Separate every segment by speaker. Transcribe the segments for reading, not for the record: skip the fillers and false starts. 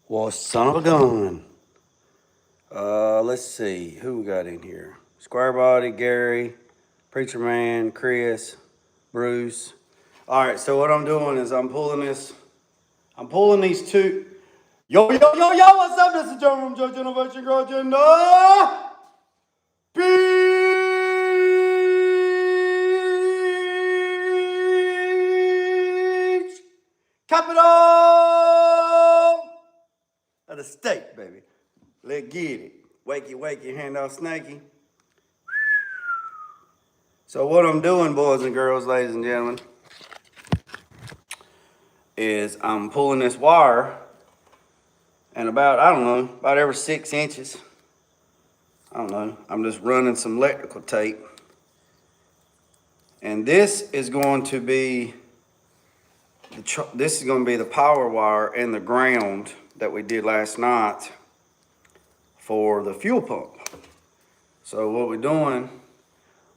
Speaker 1: Well, son of a gun. Let's see. Who we got in here? Square Body, Gary, Preacher Man, Chris, Bruce. All right, so what I'm doing is I'm pulling these two. Yo, yo, yo, yo, what's up? This is Joe from Judge Innovation Growth Agenda. Beach capital of the state, baby. Let's get it. Wakey, wakey, hand off snaky. So what I'm doing, boys and girls, ladies and gentlemen, is I'm pulling this wire and about every 6 inches, I'm just running some electrical tape. And this is going to be the power wire and the ground that we did last night for the fuel pump. So what we're doing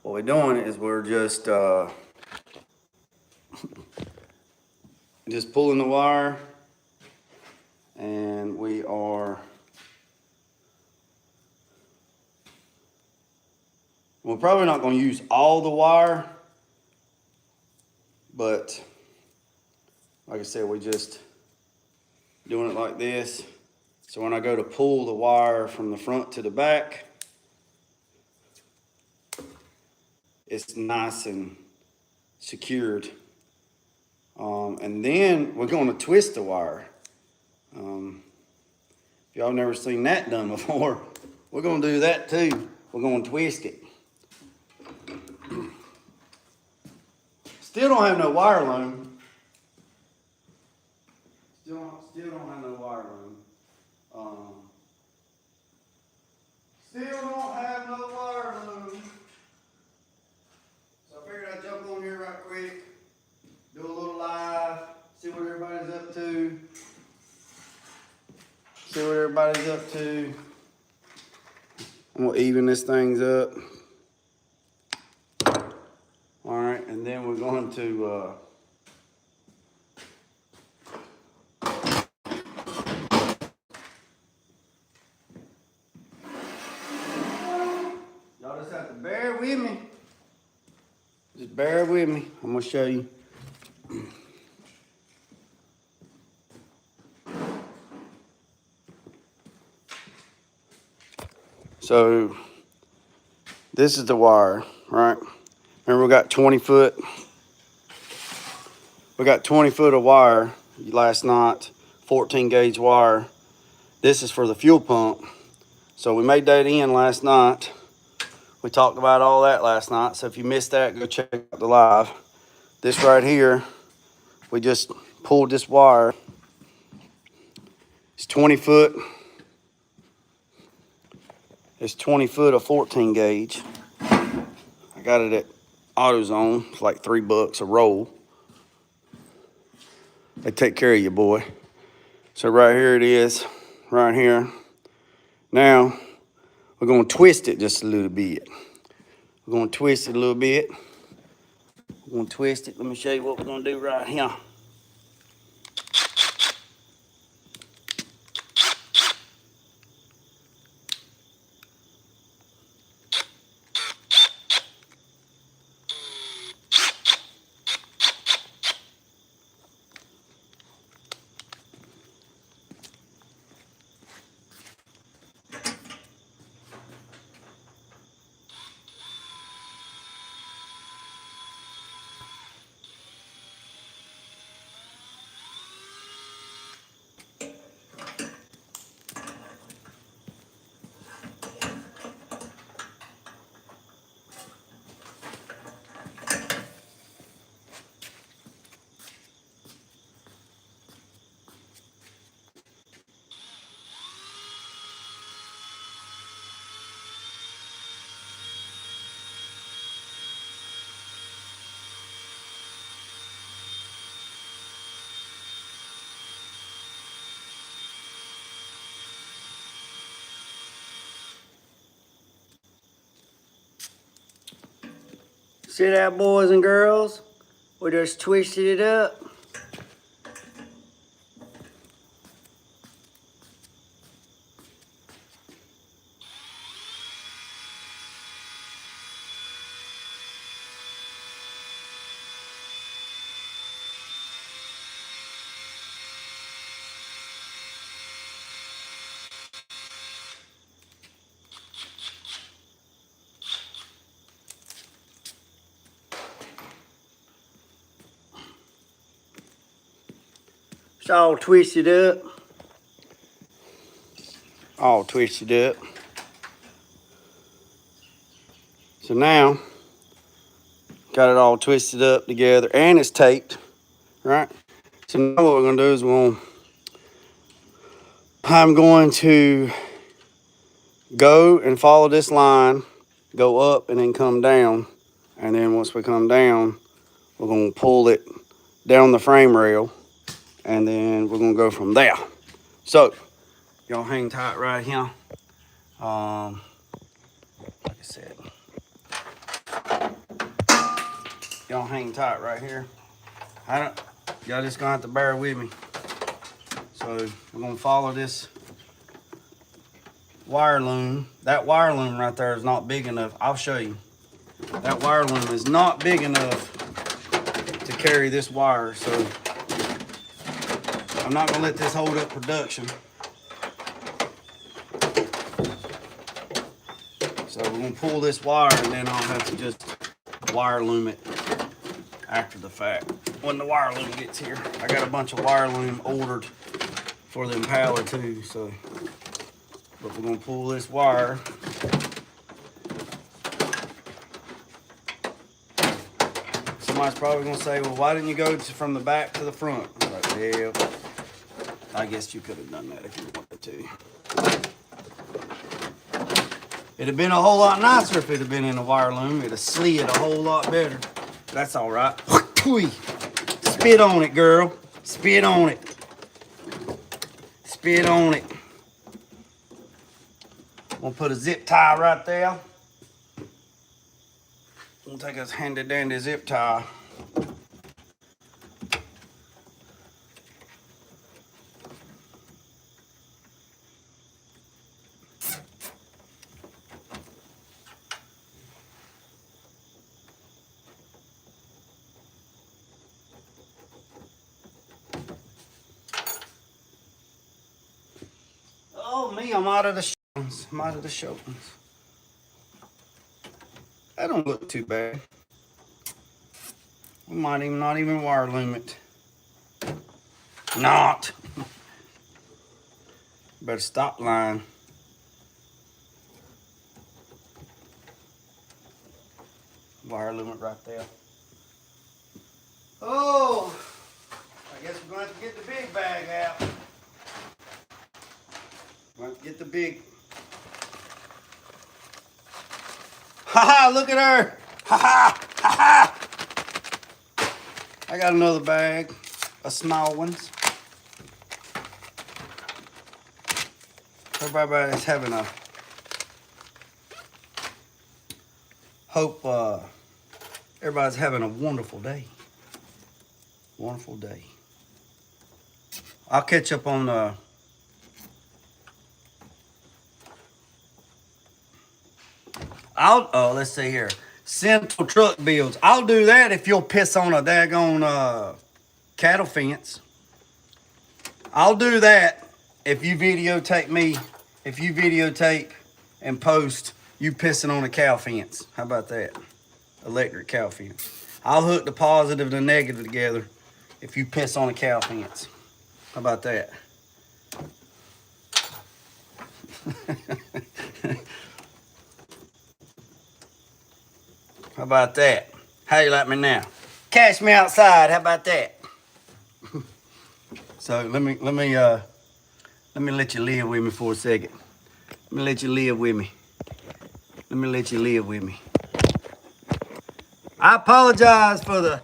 Speaker 1: is we're just pulling the wire, and we're probably not going to use all the wire, but like I said, we're just doing it like this. So when I go to pull the wire from the front to the back, it's nice and secured. And then we're going to twist the wire. If y'all never seen that done before, we're going to do that too. We're going to twist it. Still don't have no wire loom. Still don't have no wire loom. Still don't have no wire loom. So I figured I'd jump on here right quick, do a little live, see what everybody's up to. I'm gonna even this things up. All right, and then we're going to y'all just have to bear with me. Just bear with me. I'm gonna show you. So this is the wire, right? Remember, we got 20 foot. We got 20 foot of wire last night, 14 gauge wire. This is for the fuel pump. So we made that in last night. We talked about all that last night. So if you missed that, go check out the live. This right here, we just pulled this wire. It's 20 foot. It's 20 foot of 14 gauge. I got it at AutoZone. It's like $3 a roll. They take care of you, boy. So right here it is, right here. Now, we're gonna twist it just a little bit. We're gonna twist it a little bit. We're gonna twist it. Let me show you what we're gonna do right here. See that, boys and girls? We just twisted it up. It's all twisted up. All twisted up. So now, got it all twisted up together and it's taped, right? So now what we're gonna do is I'm going to go and follow this line, go up and then come down. And then once we come down, we're gonna pull it down the frame rail and then we're gonna go from there. So, y'all hang tight right here. Like I said, y'all hang tight right here. Y'all just gonna have to bear with me. So we're gonna follow this wire loom. That wire loom right there is not big enough. I'll show you. That wire loom is not big enough to carry this wire, so I'm not gonna let this hold up production. So we're gonna pull this wire and then I'll have to just wire loom it after the fact. When the wire loom gets here, I got a bunch of wire loom ordered for the Impala too, so. But we're gonna pull this wire. Somebody's probably gonna say, well, why didn't you go from the back to the front? I'm like, well, I guess you could have done that if you wanted to. It'd have been a whole lot nicer if it had been in a wire loom. It'd have slid a whole lot better. That's all right. Spit on it, girl. Spit on it. Spit on it. We'll put a zip tie right there. We'll take a handy dandy zip tie. Oh me, I'm out of the showings. I'm out of the showings. That don't look too bad. We might even not even wire loom it. Not. Better stop line. Wire loom it right there. Oh, I guess we're going to have to get the big bag out. We're going to get the big. Ha ha, look at her. Ha ha, ha ha. I got another bag of small ones. Everybody's having a hope everybody's having a wonderful day. Wonderful day. I'll catch up on let's see here. Central truck builds. I'll do that if you'll piss on a daggone cattle fence. I'll do that if you videotape me. If you videotape and post you pissing on a cow fence. How about that? Electric cow fence. I'll hook the positive and the negative together if you piss on a cow fence. How about that? How about that? How you like me now? Catch me outside. How about that? So let me let you live with me for a second. Let me let you live with me. Let me let you live with me. I apologize for the.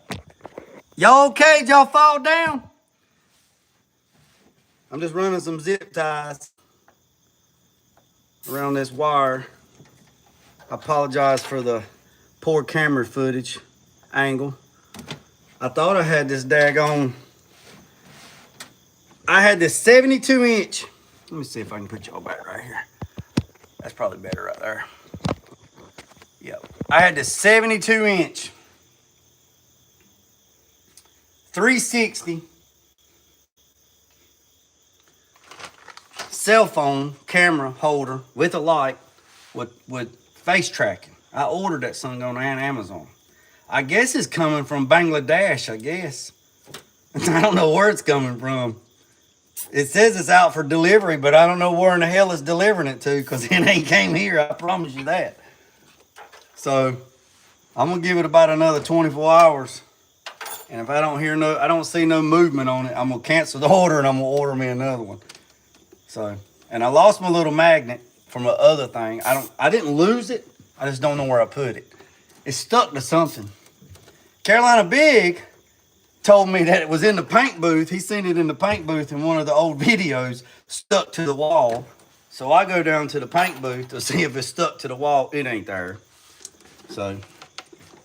Speaker 1: Y'all okay? Did y'all fall down? I'm just running some zip ties around this wire. I apologize for the poor camera footage angle. I thought I had this daggone. I had this 72-inch. Let me see if I can put y'all back right here. That's probably better right there. Yep. I had this 72-inch 360 cell phone camera holder with a light with face tracking. I ordered that thing on Amazon. I guess it's coming from Bangladesh, I guess. I don't know where it's coming from. It says it's out for delivery, but I don't know where in the hell it's delivering it to because it ain't came here. I promise you that. So I'm gonna give it about another 24 hours. And if I don't see no movement on it, I'm gonna cancel the order and I'm gonna order me another one. So, and I lost my little magnet from the other thing. I didn't lose it. I just don't know where I put it. It's stuck to something. Carolina Big told me that it was in the paint booth. He seen it in the paint booth in one of the old videos, stuck to the wall. So I go down to the paint booth to see if it's stuck to the wall. It ain't there. So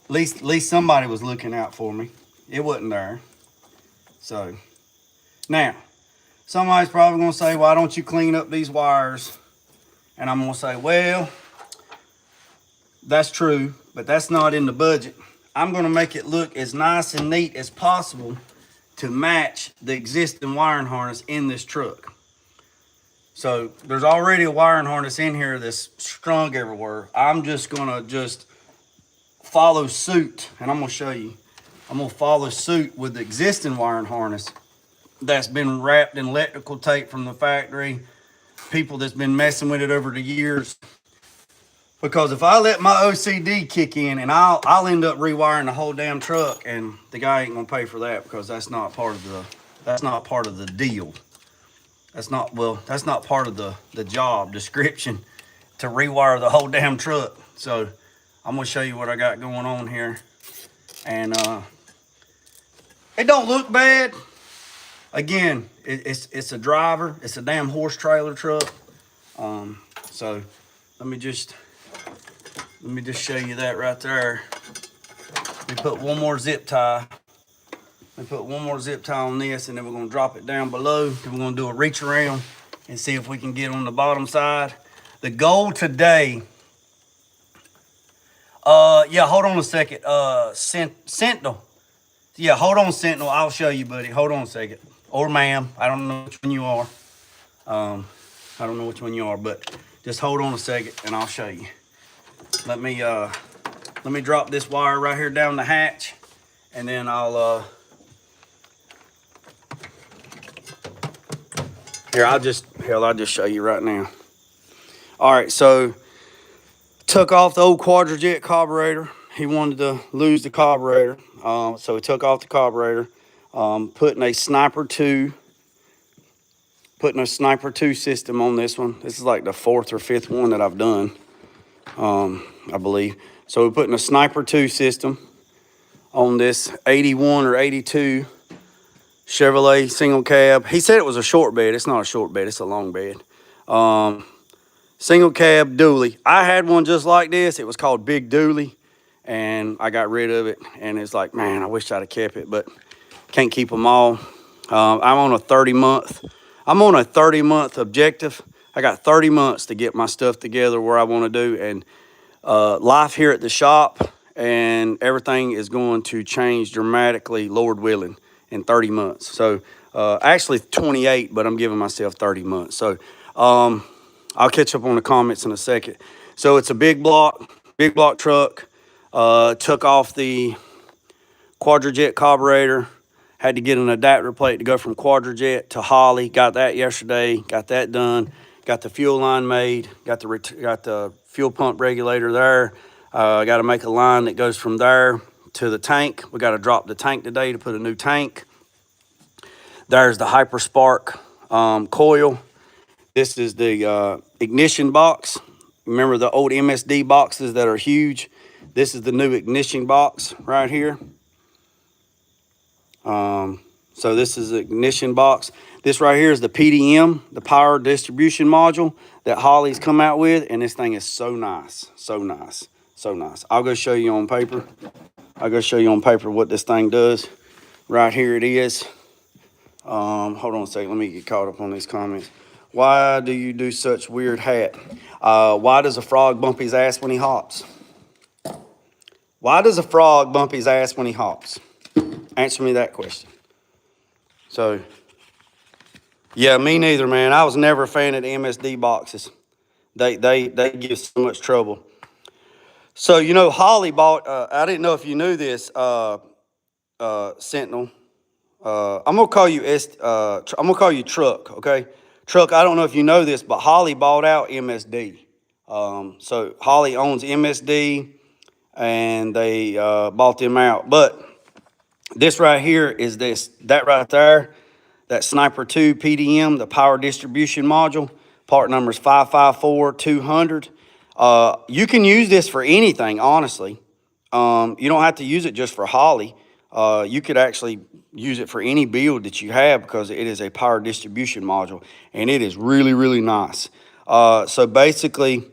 Speaker 1: at least somebody was looking out for me. It wasn't there. So now, somebody's probably gonna say, why don't you clean up these wires? And I'm gonna say, well, that's true, but that's not in the budget. I'm gonna make it look as nice and neat as possible to match the existing wiring harness in this truck. So there's already a wiring harness in here that's strung everywhere. I'm just gonna follow suit, and I'm gonna show you. I'm gonna follow suit with the existing wiring harness that's been wrapped in electrical tape from the factory, people that's been messing with it over the years. Because if I let my OCD kick in, and I'll end up rewiring the whole damn truck, and the guy ain't gonna pay for that because that's not part of the deal. That's not part of the job description to rewire the whole damn truck. So I'm gonna show you what I got going on here, and it don't look bad. Again, it's a driver. It's a damn horse trailer truck. So let me just show you that right there. We put one more zip tie. We put one more zip tie on this, and then we're gonna drop it down below. Then we're gonna do a reach around and see if we can get on the bottom side. The goal today, yeah, hold on a second. Sentinel. Yeah, hold on, Sentinel. I'll show you, buddy. Hold on a second. Or ma'am, I don't know which one you are. I don't know which one you are, but just hold on a second and I'll show you. Let me drop this wire right here down the hatch, and then I'll I'll just show you right now. All right, so took off the old Quadrajet carburetor. He wanted to lose the carburetor, so he took off the carburetor, putting a Sniper 2 system on this one. This is like the 4th or 5th one that I've done, I believe. So we're putting a Sniper 2 system on this 81 or 82 Chevrolet single cab. He said it was a short bed. It's not a short bed, it's a long bed. Single cab dually. I had one just like this. It was called Big Dually, and I got rid of it. And it's like, man, I wish I'd have kept it, but can't keep them all. I'm on a 30-month objective. I got 30 months to get my stuff together where I want to do, and life here at the shop and everything is going to change dramatically, Lord willing, in 30 months. So actually 28, but I'm giving myself 30 months. So I'll catch up on the comments in a second. So it's a big block truck. Took off the Quadrajet carburetor. Had to get an adapter plate to go from Quadrajet to Holley. Got that yesterday. Got that done. Got the fuel line made. Got the fuel pump regulator there. Got to make a line that goes from there to the tank. We got to drop the tank today to put a new tank. There's the Hyperspark coil. This is the ignition box. Remember the old MSD boxes that are huge? This is the new ignition box right here. So this is the ignition box. This right here is the PDM, the power distribution module that Holley's come out with, and this thing is so nice, so nice, so nice. I'll go show you on paper. I'll go show you on paper what this thing does. Right here it is. Hold on a second, let me get caught up on these comments. Why do you do such weird hat? Why does a frog bump his ass when he hops? Why does a frog bump his ass when he hops? Answer me that question. So, yeah, me neither, man. I was never a fan of the MSD boxes. They give so much trouble. So, you know, Holley bought, I didn't know if you knew this, Sentinel. I'm gonna call you I'm gonna call you Truck, okay? Truck, I don't know if you know this, but Holly bought out MSD. So Holly owns MSD, and they bought them out. But this right here is that right there, that Sniper 2 PDM, the power distribution module. Part number is 554200. You can use this for anything, honestly. You don't have to use it just for Holly. You could actually use it for any build that you have because it is a power distribution module, and it is really, really nice. So basically,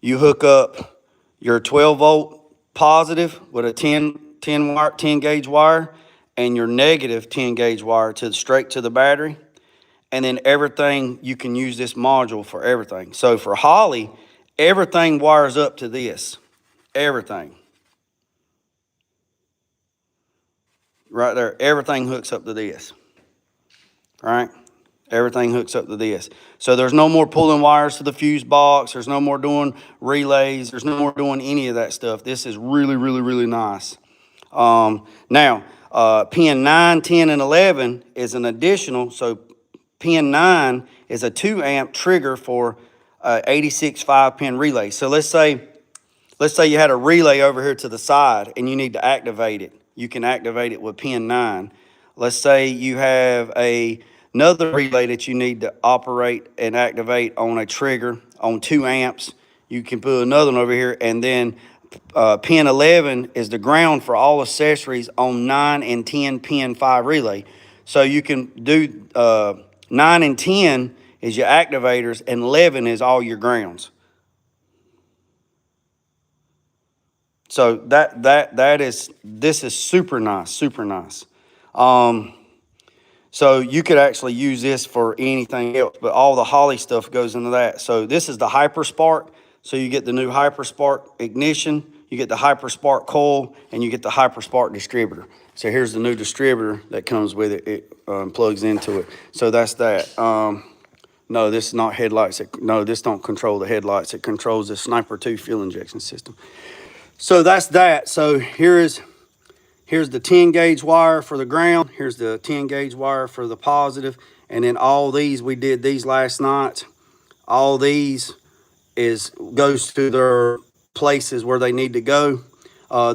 Speaker 1: you hook up your 12-volt positive with a 10 gauge wire, and your negative 10 gauge wire straight to the battery. And then everything, you can use this module for everything. So for Holly, everything wires up to this. Everything. Right there, everything hooks up to this. Right? Everything hooks up to this. So there's no more pulling wires to the fuse box. There's no more doing relays. There's no more doing any of that stuff. This is really, really, really nice. Now, pin 9, 10, and 11 is an additional. So pin 9 is a 2 amp trigger for 86 5-pin relay. So let's say you had a relay over here to the side and you need to activate it. You can activate it with pin 9. Let's say you have another relay that you need to operate and activate on a trigger on 2 amps. You can put another one over here, and then pin 11 is the ground for all accessories on 9 and 10 pin 5 relay. So you can do 9 and 10 is your activators, and 11 is all your grounds. So this is super nice, super nice. So you could actually use this for anything else, but all the Holly stuff goes into that. So this is the HyperSpark. So you get the new HyperSpark ignition, you get the HyperSpark coil, and you get the HyperSpark distributor. So here's the new distributor that comes with it. It plugs into it. So that's that. No, this is not headlights. No, this don't control the headlights. It controls the Sniper 2 fuel injection system. So that's that. So here's the 10 gauge wire for the ground. Here's the 10 gauge wire for the positive. And then all these, we did these last night. All these goes to their places where they need to go.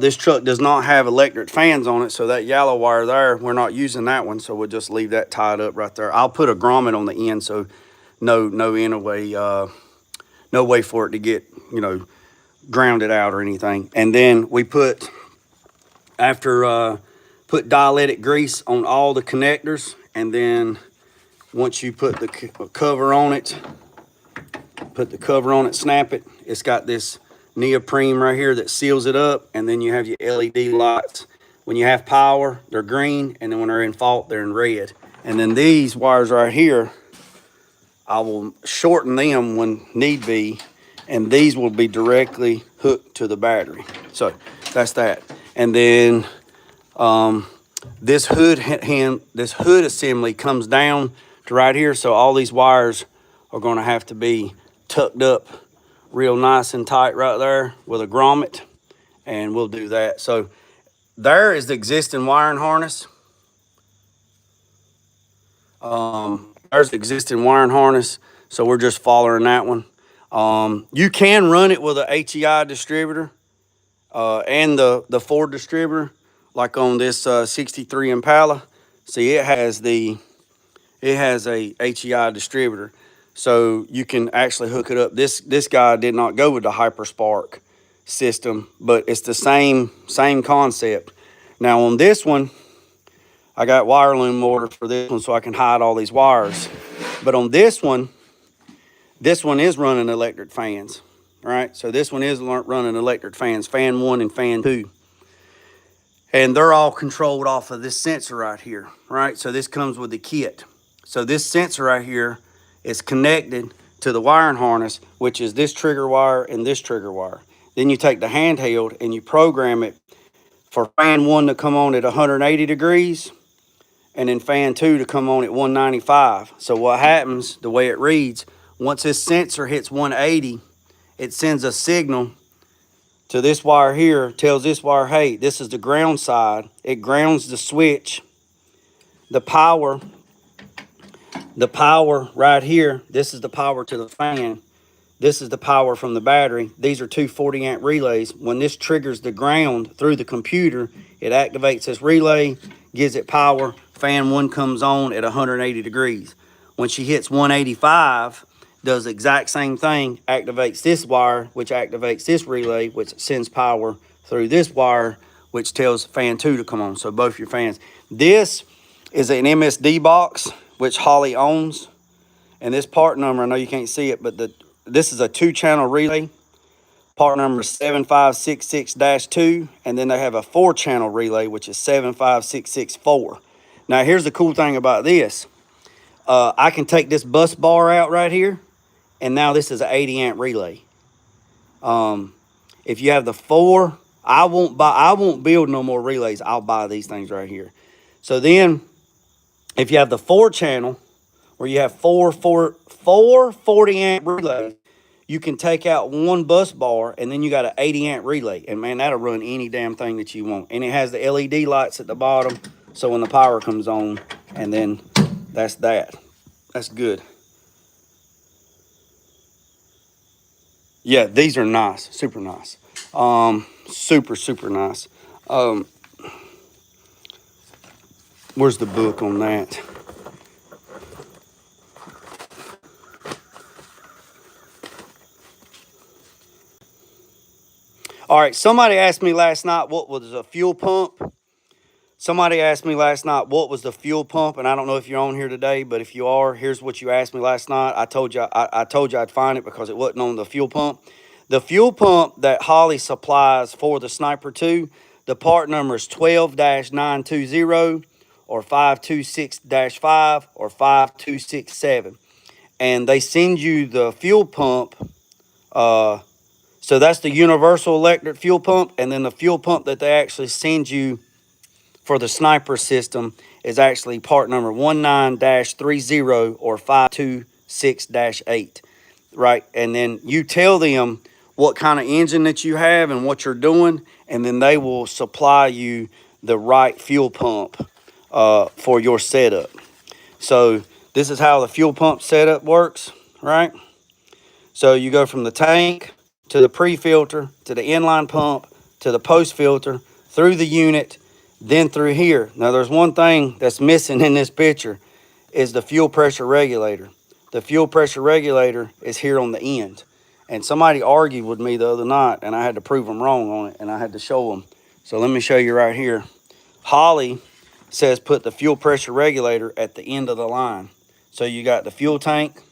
Speaker 1: This truck does not have electric fans on it, so that yellow wire there, we're not using that one, so we'll just leave that tied up right there. I'll put a grommet on the end, so no way for it to get, grounded out or anything. And then we put dialytic grease on all the connectors, and then once you put the cover on it, snap it. It's got this neoprene right here that seals it up, and then you have your LED lights. When you have power, they're green, and then when they're in fault, they're in red. And then these wires right here, I will shorten them when need be, and these will be directly hooked to the battery. So that's that. And then this hood assembly comes down to right here. So all these wires are going to have to be tucked up real nice and tight right there with a grommet, and we'll do that. So there is the existing wiring harness. There's the existing wiring harness. So we're just following that one. You can run it with a HEI distributor and the Ford distributor, like on this 63 Impala. See, it has a HEI distributor, so you can actually hook it up. This guy did not go with the HyperSpark system, but it's the same concept. Now on this one, I got wire loom ordered for this one so I can hide all these wires. But on this one is running electric fans, right? So this one is running electric fans, fan 1 and fan 2. And they're all controlled off of this sensor right here, right? So this comes with the kit. So this sensor right here is connected to the wiring harness, which is this trigger wire and this trigger wire. Then you take the handheld and you program it for fan 1 to come on at 180 degrees, and then fan 2 to come on at 195. So what happens, the way it reads, once this sensor hits 180, it sends a signal to this wire here, tells this wire, hey, this is the ground side. It grounds the switch the power right here, this is the power to the fan. This is the power from the battery. These are two 40-amp relays. When this triggers the ground through the computer, it activates this relay, gives it power. Fan 1 comes on at 180 degrees. When she hits 185, does the exact same thing, activates this wire, which activates this relay, which sends power through this wire, which tells fan 2 to come on. So both your fans. This is an MSD box, which Holly owns. And this part number, I know you can't see it, but this is a 2-channel relay. Part number is 7566-2, and then they have a 4-channel relay, which is 75664. Now, here's the cool thing about this. I can take this bus bar out right here, and now this is an 80-amp relay. If you have the 4, I won't build no more relays. I'll buy these things right here. So then, if you have the 4-channel, where you have four 40-amp relays, you can take out one bus bar, and then you got an 80-amp relay. And, man, that'll run any damn thing that you want. And it has the LED lights at the bottom, so when the power comes on, and then that's that. That's good. Yeah, these are nice. Super nice. Super nice. Where's the book on that? All right, somebody asked me last night what was a fuel pump. Somebody asked me last night what was the fuel pump, and I don't know if you're on here today, but if you are, here's what you asked me last night. I told you I'd find it because it wasn't on the fuel pump. The fuel pump that Holly supplies for the Sniper 2, the part number is 12-920 or 526-5 or 5267. And they send you the fuel pump. So that's the universal electric fuel pump, and then the fuel pump that they actually send you for the Sniper system is actually part number 19-30 or 526-8, right? And then you tell them what kind of engine that you have and what you're doing, and then they will supply you the right fuel pump for your setup. So this is how the fuel pump setup works, right? So you go from the tank to the pre-filter, to the inline pump, to the post-filter, through the unit, then through here. Now, there's one thing that's missing in this picture is the fuel pressure regulator. The fuel pressure regulator is here on the end. And somebody argued with me the other night, and I had to prove them wrong on it, and I had to show them. So let me show you right here. Holly says put the fuel pressure regulator at the end of the line. So you got the fuel tank,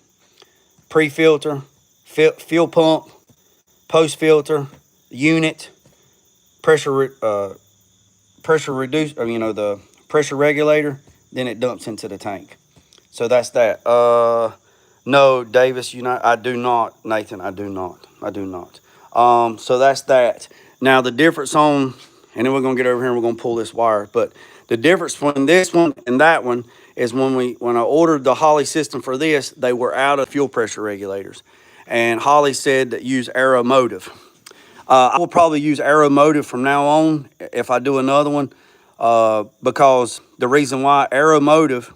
Speaker 1: pre-filter, fuel pump, post filter, unit, the pressure regulator, then it dumps into the tank. So that's that. No, Davis, I do not, Nathan, I do not. So that's that. Now the difference and then we're gonna get over here and we're gonna pull this wire, but the difference between this one and that one is when I ordered the Holly system for this, they were out of fuel pressure regulators. And Holly said that use Aeromotive. I will probably use Aeromotive from now on if I do another one, because the reason why Aeromotive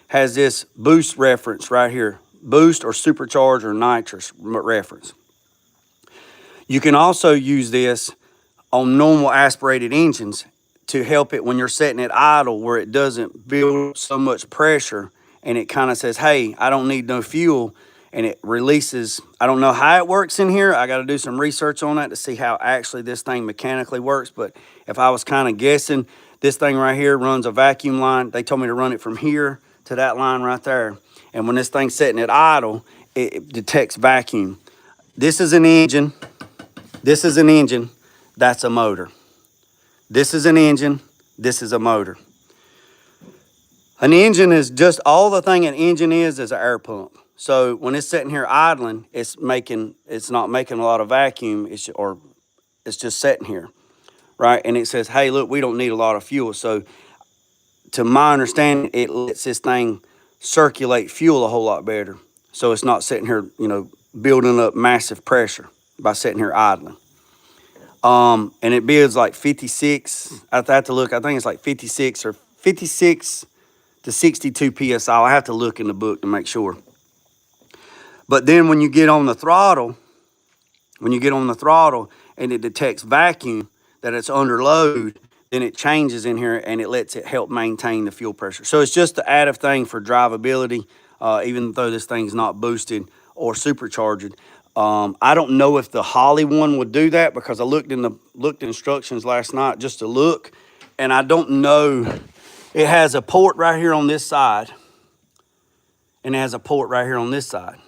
Speaker 1: has this boost reference right here, boost or supercharge or nitrous reference. You can also use this on normal aspirated engines to help it when you're setting it idle, where it doesn't build so much pressure and it kind of says, hey, I don't need no fuel. And it releases, I don't know how it works in here. I got to do some research on that to see how actually this thing mechanically works. But if I was kind of guessing, this thing right here runs a vacuum line. They told me to run it from here to that line right there. And when this thing's setting it idle, it detects vacuum. This is an engine. This is an engine. That's a motor. This is an engine. This is a motor. An engine is just all the thing an engine is an air pump. So when it's sitting here idling, it's not making a lot of vacuum, it's just sitting here, right? And it says, hey, look, we don't need a lot of fuel. So to my understanding, it lets this thing circulate fuel a whole lot better. So it's not sitting here, building up massive pressure by sitting here idling. And it builds like 56, I have to look, I think it's like 56 to 62 PSI. I have to look in the book to make sure. But then when you get on the throttle, and it detects vacuum, that it's under load, then it changes in here and it lets it help maintain the fuel pressure. So it's just an additive thing for drivability, even though this thing's not boosted or supercharged. I don't know if the Holley one would do that, because I looked in instructions last night just to look, and I don't know. It has a port right here on this side, and it has a port right here on this side.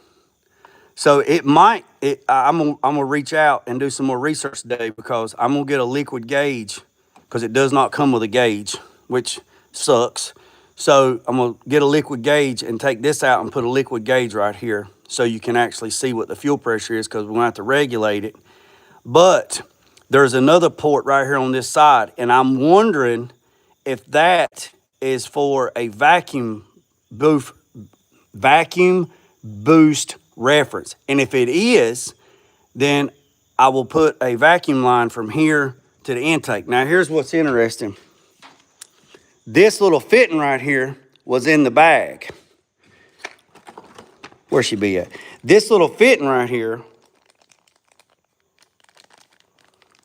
Speaker 1: So it might, I'm gonna reach out and do some more research today, because I'm gonna get a liquid gauge, because it does not come with a gauge, which sucks. So I'm gonna get a liquid gauge and take this out and put a liquid gauge right here, so you can actually see what the fuel pressure is, because we're gonna have to regulate it. But there's another port right here on this side, and I'm wondering if that is for a vacuum boost reference. And if it is, then I will put a vacuum line from here to the intake. Now here's what's interesting. This little fitting right here was in the bag. Where she be at? This little fitting right here,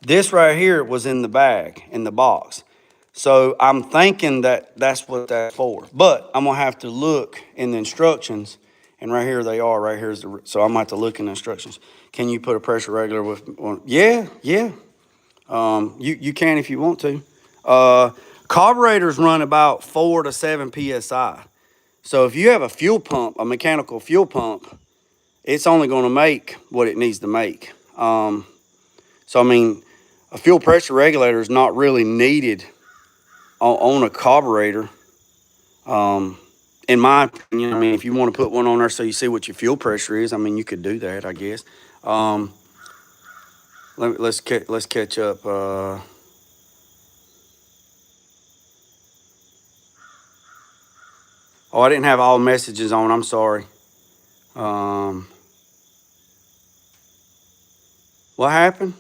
Speaker 1: this right here was in the bag, in the box. So I'm thinking that that's what that's for. But I'm gonna have to look in the instructions, and right here they are. Right here's the. So I'm gonna have to look in the instructions. Can you put a pressure regulator with? Yeah. You can if you want to. Carburetors run about 4 to 7 psi. So if you have a fuel pump, a mechanical fuel pump, it's only going to make what it needs to make. So I mean, a fuel pressure regulator is not really needed on a carburetor. In my opinion, I mean, if you want to put one on there so you see what your fuel pressure is, I mean, you could do that, I guess. Let's catch up. Oh, I didn't have all messages on. I'm sorry. What happened?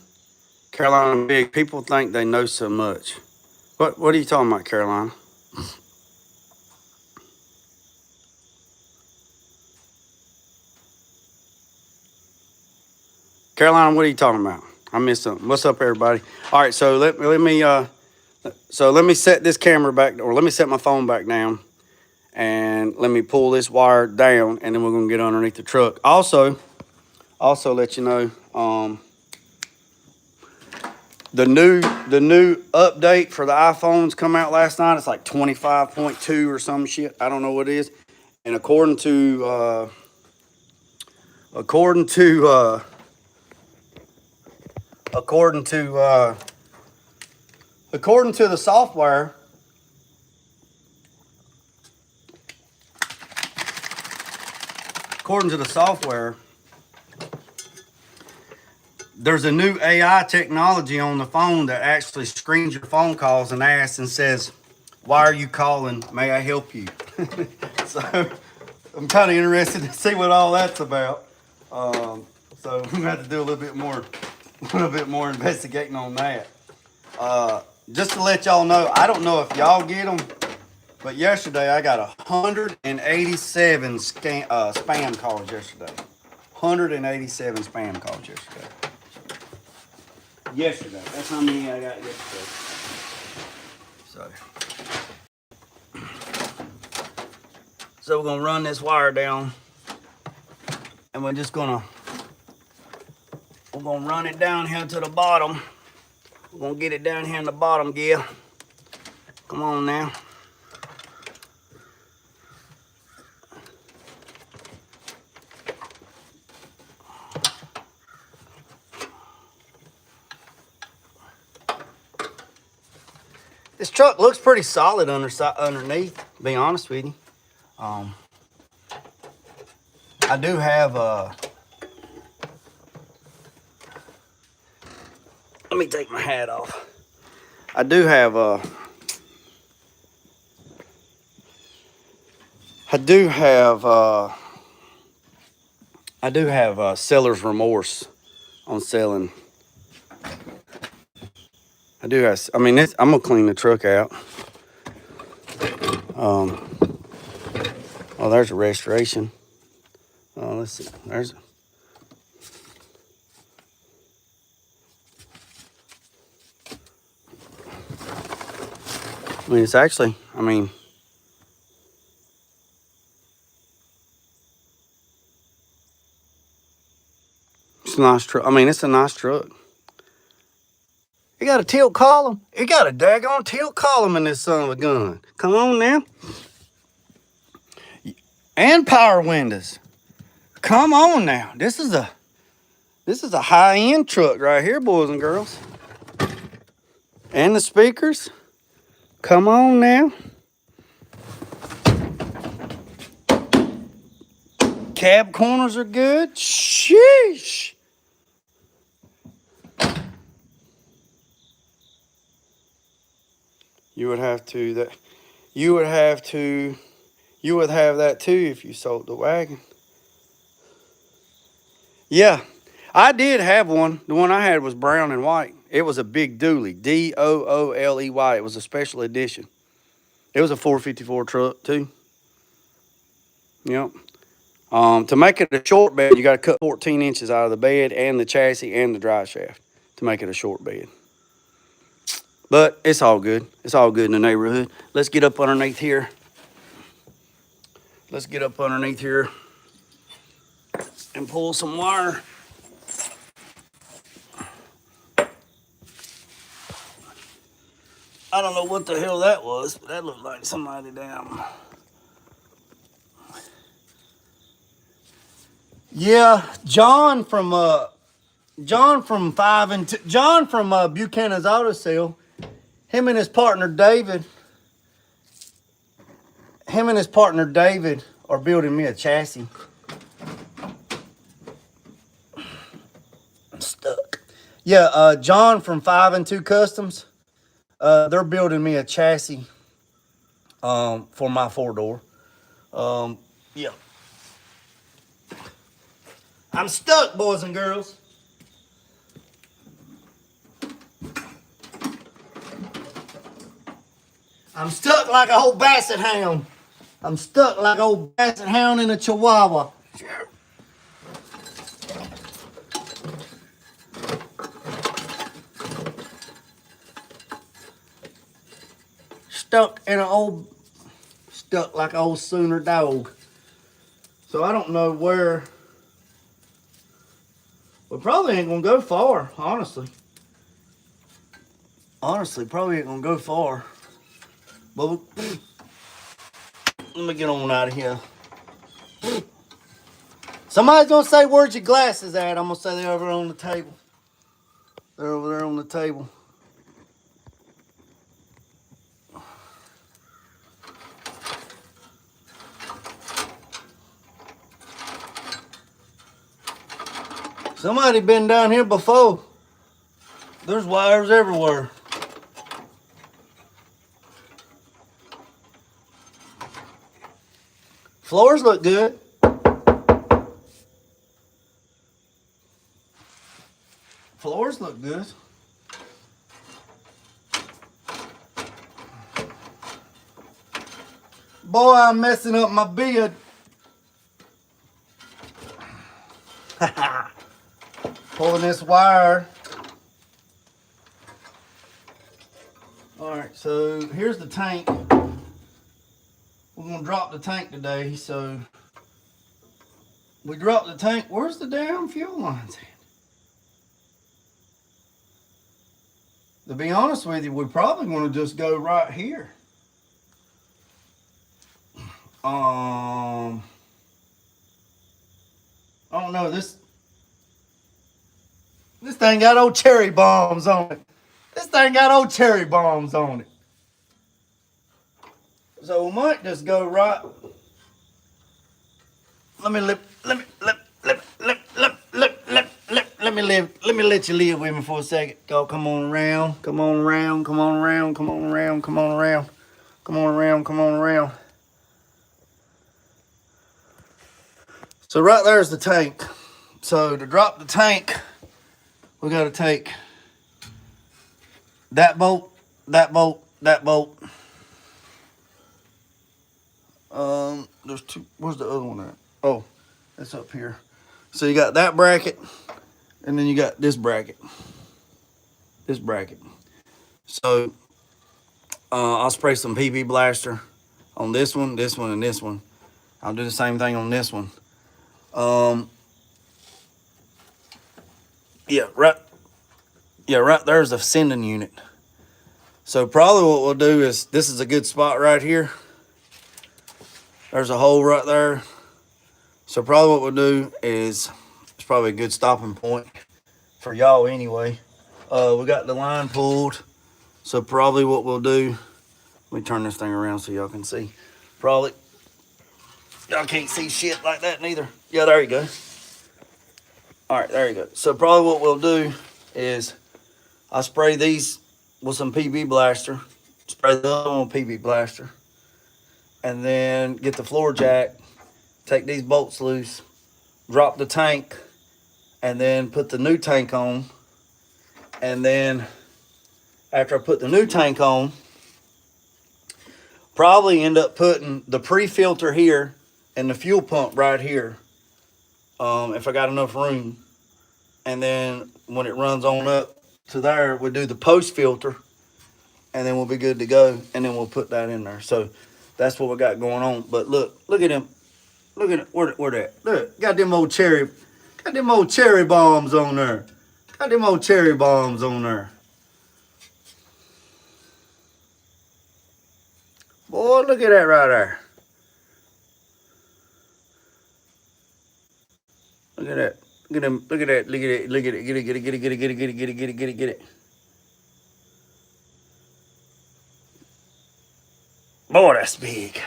Speaker 1: Carolina Big. People think they know so much. What are you talking about, Carolina? Carolina, what are you talking about? I missed something. What's up, everybody? All right, so let me set this camera back, or let me set my phone back down, and let me pull this wire down, and then we're gonna get underneath the truck. Also let you know, the new update for the iPhones come out last night. It's like 25.2 or some shit. I don't know what it is. And according to the software, there's a new AI technology on the phone that actually screens your phone calls and asks and says, "Why are you calling? May I help you?" So I'm kind of interested to see what all that's about. So we're gonna have to do a little bit more investigating on that. Just to let y'all know, I don't know if y'all get them, but yesterday I got 187 spam calls yesterday. 187 spam calls yesterday. That's how many I got yesterday. So we're gonna run this wire down, and we're gonna run it down here to the bottom. We're gonna get it down here in the bottom gear. Come on now. This truck looks pretty solid underneath, to be honest with you. I do have let me take my hat off. I do have seller's remorse on selling. I mean, I'm gonna clean the truck out. Oh, there's a restoration. Oh, let's see. There's. I mean, it's actually. I mean. It's a nice truck. I mean, it's a nice truck. It got a tilt column. It got a daggone tilt column in this son of a gun. Come on now. And power windows. Come on now. This is a high-end truck right here, boys and girls. And the speakers. Come on now. Cab corners are good. Sheesh. You would have that too if you sold the wagon. Yeah, I did have one. The one I had was brown and white. It was a big dually, Dooley. It was a special edition. It was a 454 truck too. Yep. To make it a short bed, you got to cut 14 inches out of the bed and the chassis and the drive shaft to make it a short bed. But it's all good. It's all good in the neighborhood. Let's get up underneath here. Let's get up underneath here and pull some wire. I don't know what the hell that was, but that looked like somebody down. Yeah, John from Buchanan's Auto Sale, him and his partner David are building me a chassis. I'm stuck. Yeah, John from 5 and 2 Customs. They're building me a chassis for my 4-door. Yeah. I'm stuck, boys and girls. I'm stuck like a old basset hound. I'm stuck like an old basset hound in a chihuahua. Stuck like an old Sooner dog. So I don't know where. We probably ain't gonna go far, honestly. Honestly, probably ain't gonna go far. But let me get on out of here. Somebody's gonna say, "Where's your glasses at?" I'm gonna say they're over on the table. They're over there on the table. Somebody been down here before. There's wires everywhere. Floors look good. Floors look good. Boy, I'm messing up my beard. Pulling this wire. Alright, so here's the tank. We're gonna drop the tank today, so we dropped the tank. Where's the damn fuel lines at? To be honest with you, we're probably gonna just go right here. I don't know, this thing got old cherry bombs on it. This thing got old cherry bombs on it. So we might just go right. Let me let you live with me for a second. Go, come on around, come on around, come on around, come on around, come on around, come on around, come on around. So right there's the tank. So to drop the tank, we got to take that bolt, that bolt, that bolt. there's two. Where's the other one at? Oh, that's up here. So you got that bracket, and then you got this bracket. This bracket. So I'll spray some PB Blaster on this one, and this one. I'll do the same thing on this one. Yeah, right there's a sending unit. So probably what we'll do is, this is a good spot right here. There's a hole right there. So probably what we'll do is, it's probably a good stopping point for y'all anyway. We got the line pulled. So probably what we'll do, let me turn this thing around so y'all can see. Probably, y'all can't see shit like that neither. Yeah, there you go. All right, there you go. So probably what we'll do is, I'll spray these with some PB Blaster, spray the other one with PB Blaster, and then get the floor jack, take these bolts loose, drop the tank, and then put the new tank on. And then after I put the new tank on, probably end up putting the pre-filter here and the fuel pump right here, if I got enough room. And then when it runs on up to there, we'll do the post filter, and then we'll be good to go. And then we'll put that in there. So that's what we got going on. But look at them. Look at it. Where that? Look, got them old cherry bombs on there. Got them old cherry bombs on there. Boy, look at that right there. Look at that. Look at them. Look at that. Look at it. Look at it. Get it. Get it. Get it. Get it. Get it. Get it. Get it. Get it. Get it. Get it. Boy, that's big.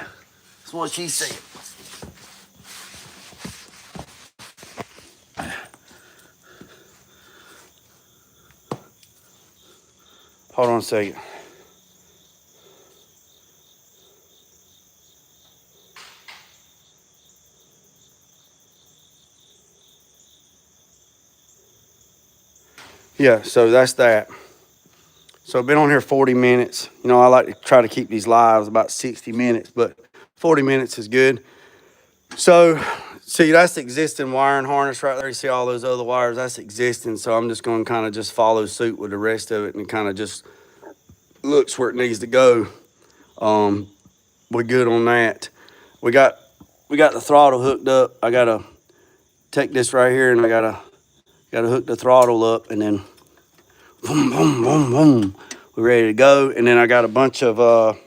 Speaker 1: That's what she said. Hold on a second. Yeah, so that's that. So I've been on here 40 minutes. You know, I like to try to keep these lives about 60 minutes, but 40 minutes is good. So, see, that's the existing wiring harness right there. You see all those other wires, that's existing. So I'm just going to kind of just follow suit with the rest of it and kind of just looks where it needs to go. We're good on that. We got the throttle hooked up. I gotta take this right here and I gotta hook the throttle up, and then boom, boom, boom, boom. We're ready to go. And then I got a bunch of vacuum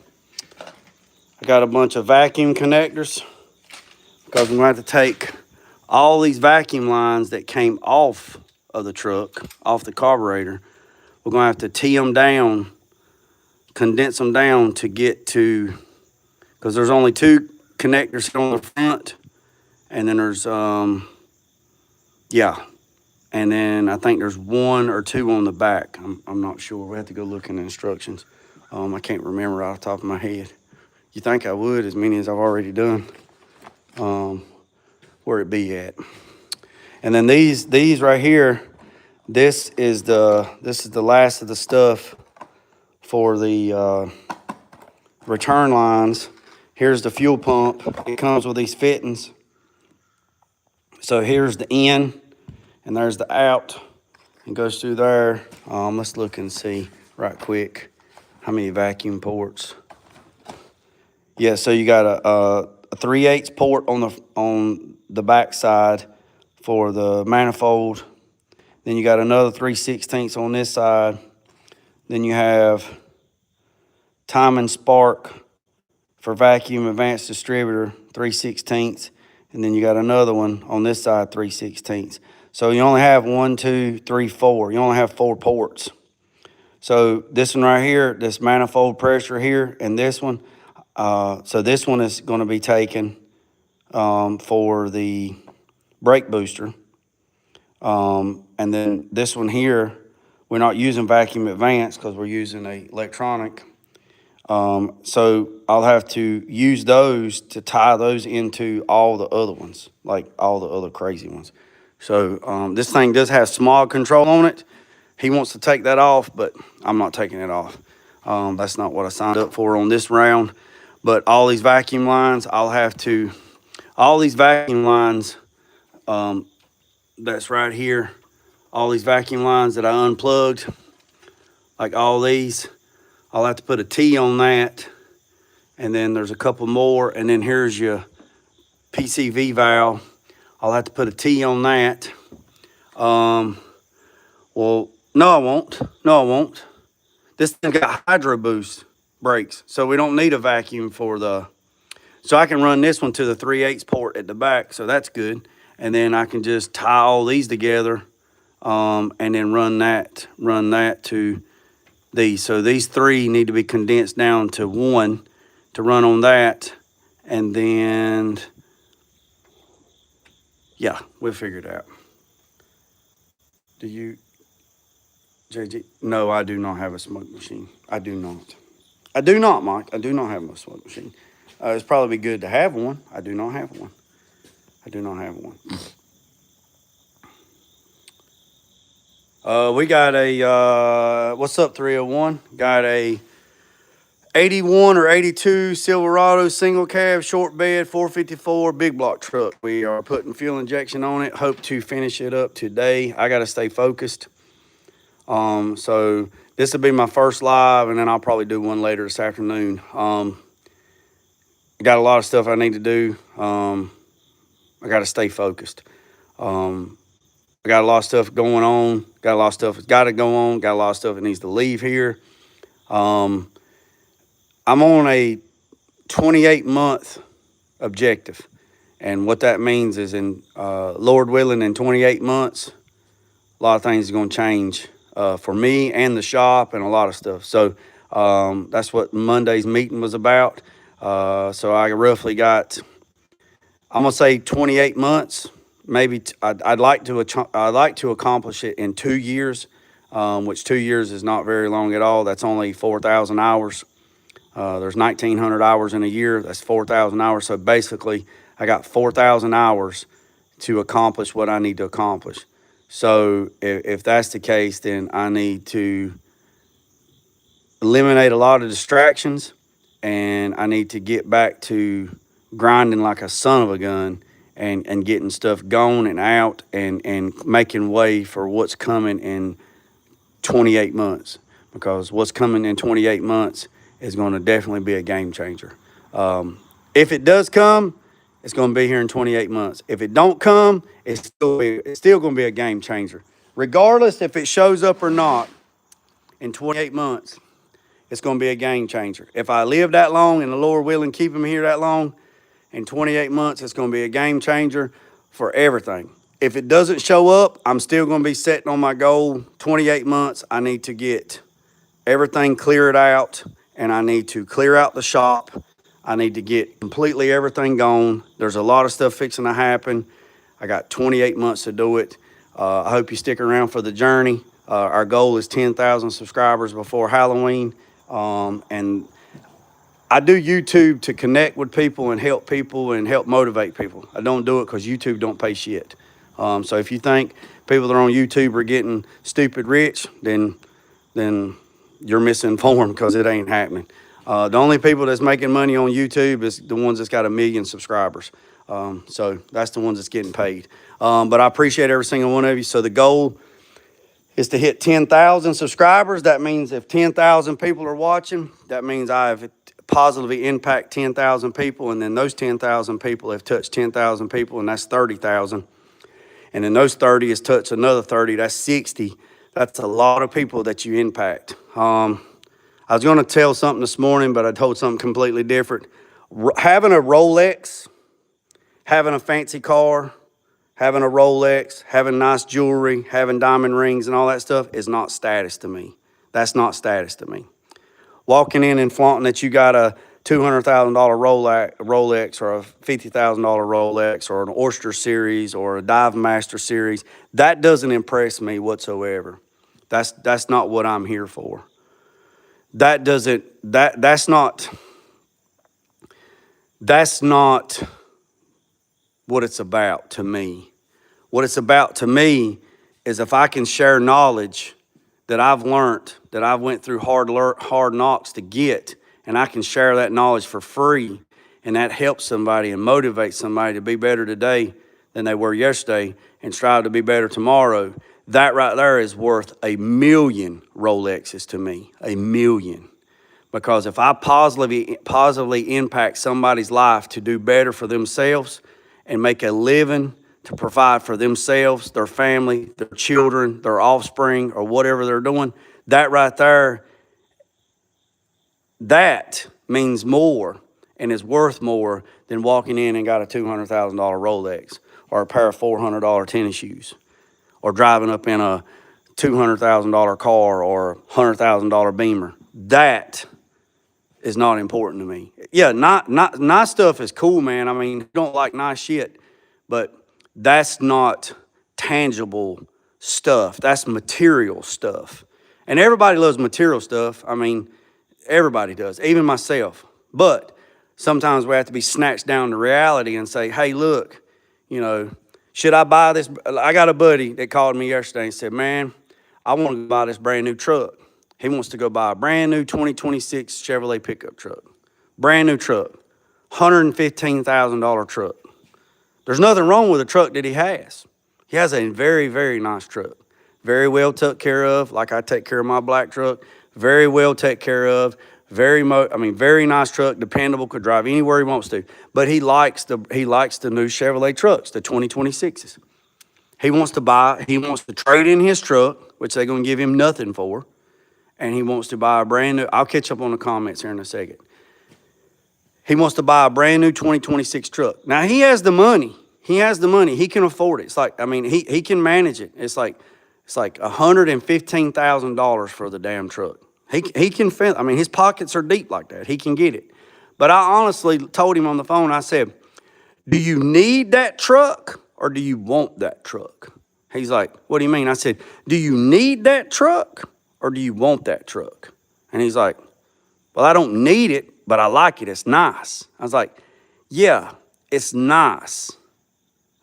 Speaker 1: connectors, because we're gonna have to take all these vacuum lines that came off of the truck, off the carburetor. We're gonna have to tee them down, condense them down to get to, because there's only two connectors on the front, and then there's and then I think there's one or two on the back. I'm not sure. We have to go look in the instructions. I can't remember off the top of my head. You think I would, as many as I've already done. Where it be at. And then these right here, this is the last of the stuff for the return lines. Here's the fuel pump. It comes with these fittings. So here's the in, and there's the out. It goes through there. Let's look and see right quick how many vacuum ports. Yeah, so you got a 3/8 port on the back side for the manifold. Then you got another 3/16 on this side. Then you have Time and Spark for vacuum advanced distributor, 3/16. And then you got another one on this side, 3/16. So you only have 1, 2, 3, 4. You only have 4 ports. So this one right here, this manifold pressure here, and this one. So this one is going to be taken for the brake booster. And then this one here, we're not using vacuum advanced because we're using a electronic. So I'll have to use those to tie those into all the other ones, like all the other crazy ones. So this thing does have smog control on it. He wants to take that off, but I'm not taking it off. That's not what I signed up for on this round. But all these vacuum lines, all these vacuum lines, that's right here, all these vacuum lines that I unplugged, like all these, I'll have to put a T on that. And then there's a couple more. And then here's your PCV valve. I'll have to put a T on that. Well, no, I won't. No, I won't. This thing got hydro boost brakes, so we don't need a vacuum for the. So I can run this one to the 3/8 port at the back, so that's good. And then I can just tie all these together, and then run that to these. So these three need to be condensed down to one to run on that, and then yeah, we'll figure it out. Do you, JG? No, I do not have a smoke machine. I do not. I do not, Mike. I do not have a smoke machine. It's probably good to have one. I do not have one. I do not have one. We got a, what's up, 301? Got a 81 or 82 Silverado single cab short bed 454 big block truck. We are putting fuel injection on it. Hope to finish it up today. I got to stay focused. So this will be my first live, and then I'll probably do one later this afternoon. I got a lot of stuff I need to do. I got to stay focused. I got a lot of stuff going on. Got a lot of stuff that's got to go on. Got a lot of stuff that needs to leave here. I'm on a 28-month objective. And what that means is in, Lord willing, in 28 months, a lot of things are going to change for me and the shop and a lot of stuff. So that's what Monday's meeting was about. So I roughly got, I'm going to say 28 months. Maybe I'd like to accomplish it in 2 years, which 2 years is not very long at all. That's only 4,000 hours. There's 1,900 hours in a year. That's 4,000 hours. So basically, I got 4,000 hours to accomplish what I need to accomplish. So if that's the case, then I need to eliminate a lot of distractions, and I need to get back to grinding like a son of a gun and getting stuff going and out and making way for what's coming in 28 months. Because what's coming in 28 months is going to definitely be a game changer. If it does come, it's going to be here in 28 months. If it don't come, it's still going to be a game changer. Regardless if it shows up or not, in 28 months, it's going to be a game changer. If I live that long and the Lord willing keep me here that long, in 28 months, it's going to be a game changer for everything. If it doesn't show up, I'm still going to be setting on my goal. 28 months, I need to get everything cleared out, and I need to clear out the shop. I need to get completely everything gone. There's a lot of stuff fixing to happen. I got 28 months to do it. I hope you stick around for the journey. Our goal is 10,000 subscribers before Halloween. And I do YouTube to connect with people and help motivate people. I don't do it because YouTube don't pay shit. So if you think people that are on YouTube are getting stupid rich, then you're misinformed, because it ain't happening. The only people that's making money on YouTube is the ones that's got 1 million subscribers. So that's the ones that's getting paid. But I appreciate every single one of you. So the goal is to hit 10,000 subscribers. That means if 10,000 people are watching, that means I've positively impact 10,000 people, and then those 10,000 people have touched 10,000 people, and that's 30,000. And then those 30 has touched another 30, that's 60. That's a lot of people that you impact. I was going to tell something this morning, but I told something completely different. Having a Rolex, having a fancy car, having a Rolex, having nice jewelry, having diamond rings and all that stuff is not status to me. That's not status to me. Walking in and flaunting that you got a $200,000 Rolex or a $50,000 Rolex or an Oyster Series or a Dive Master Series, that doesn't impress me whatsoever. That's not what I'm here for. That's not what it's about to me. What it's about to me is if I can share knowledge that I've learned, that I went through hard knocks to get, and I can share that knowledge for free, and that helps somebody and motivates somebody to be better today than they were yesterday and strive to be better tomorrow, that right there is worth 1,000,000 Rolexes to me, 1,000,000. Because if I positively impact somebody's life to do better for themselves and make a living to provide for themselves, their family, their children, their offspring, or whatever they're doing, that right there, that means more and is worth more than walking in and got a $200,000 Rolex or a pair of $400 tennis shoes or driving up in a $200,000 car or $100,000 Beamer. That is not important to me. Yeah, nice stuff is cool, man. I mean, you don't like nice shit, but that's not tangible stuff. That's material stuff. And everybody loves material stuff. I mean, everybody does, even myself. But sometimes we have to be snatched down to reality and say, hey, look, you know, should I buy this? I got a buddy that called me yesterday and said, man, I want to buy this brand new truck. He wants to go buy a brand new 2026 Chevrolet pickup truck. Brand new truck. $115,000 truck. There's nothing wrong with the truck that he has. He has a very, very nice truck. Very well took care of, like I take care of my black truck. Very well taken care of. Very nice truck, dependable, could drive anywhere he wants to. But he likes the new Chevrolet trucks, the 2026s. He wants to trade in his truck, which they're going to give him nothing for. And he wants to buy a brand new, I'll catch up on the comments here in a second. He wants to buy a brand new 2026 truck. Now, he has the money. He can afford it. It's like, I mean, he can manage it. It's like $115,000 for the damn truck. He can, I mean, his pockets are deep like that. He can get it. But I honestly told him on the phone, I said, do you need that truck or do you want that truck? He's like, what do you mean? I said, do you need that truck or do you want that truck? And he's like, well, I don't need it, but I like it. It's nice. I was like, yeah, it's nice,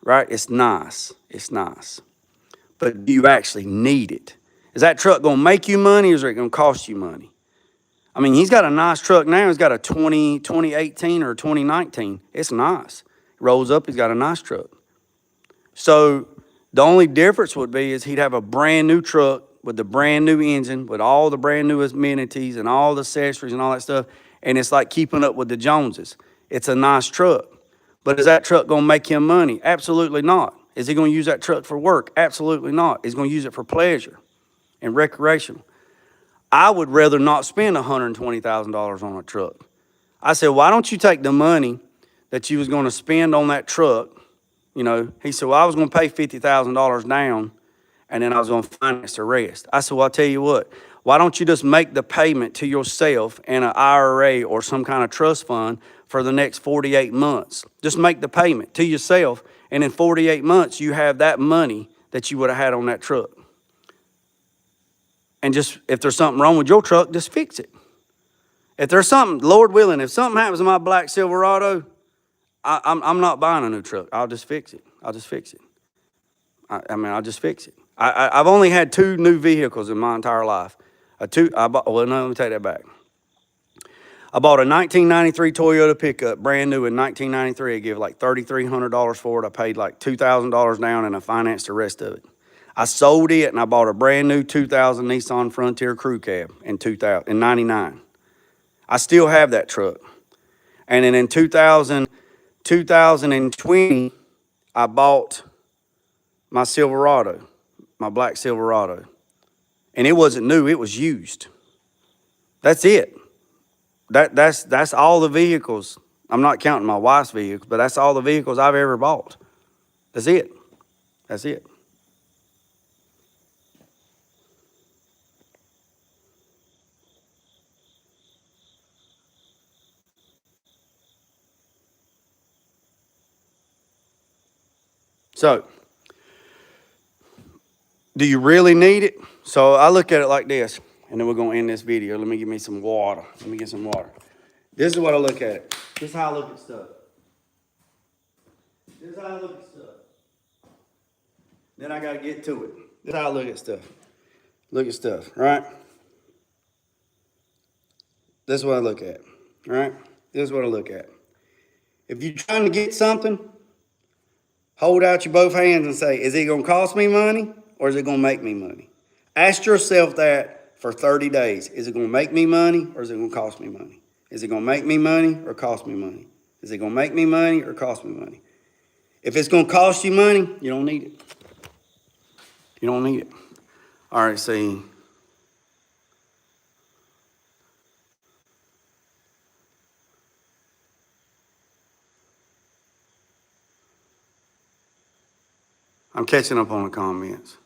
Speaker 1: right? It's nice. It's nice. But do you actually need it? Is that truck going to make you money or is it going to cost you money? I mean, he's got a nice truck now. He's got a 2018 or 2019. It's nice. Rolls up, he's got a nice truck. So the only difference would be is he'd have a brand new truck with the brand new engine, with all the brand new amenities and all the accessories and all that stuff. And it's like keeping up with the Joneses. It's a nice truck. But is that truck going to make him money? Absolutely not. Is he going to use that truck for work? Absolutely not. He's going to use it for pleasure and recreational. I would rather not spend $120,000 on a truck. I said, why don't you take the money that you was going to spend on that truck? You know, he said, well, I was going to pay $50,000 down and then I was going to finance the rest. I said, well, I'll tell you what, why don't you just make the payment to yourself in an IRA or some kind of trust fund for the next 48 months? Just make the payment to yourself, and in 48 months, you have that money that you would have had on that truck. And just, if there's something wrong with your truck, just fix it. If there's something, Lord willing, if something happens to my black Silverado, I'm not buying a new truck. I'll just fix it. I'll just fix it. I'll just fix it. I've only had 2 new vehicles in my entire life. Let me take that back. I bought a 1993 Toyota pickup, brand new in 1993. I gave like $3,300 for it. I paid like $2,000 down and I financed the rest of it. I sold it and I bought a brand new 2000 Nissan Frontier Crew Cab in 99. I still have that truck. And then in 2020, I bought my Silverado, my black Silverado. And it wasn't new, it was used. That's it. That's all the vehicles. I'm not counting my wife's vehicles, but that's all the vehicles I've ever bought. That's it. That's it. So, do you really need it? So I look at it like this, and then we're going to end this video. Let me get me some water. Let me get some water. This is what I look at it. This is how I look at stuff. This is how I look at stuff. Then I got to get to it. This is how I look at stuff. Look at stuff, right? This is what I look at. All right, this is what I look at. If you're trying to get something, hold out your both hands and say, is it going to cost me money or is it going to make me money? Ask yourself that for 30 days. Is it going to make me money or is it going to cost me money? Is it going to make me money or cost me money? Is it going to make me money or cost me money? If it's going to cost you money, you don't need it. You don't need it. All right, see. I'm catching up on the comments.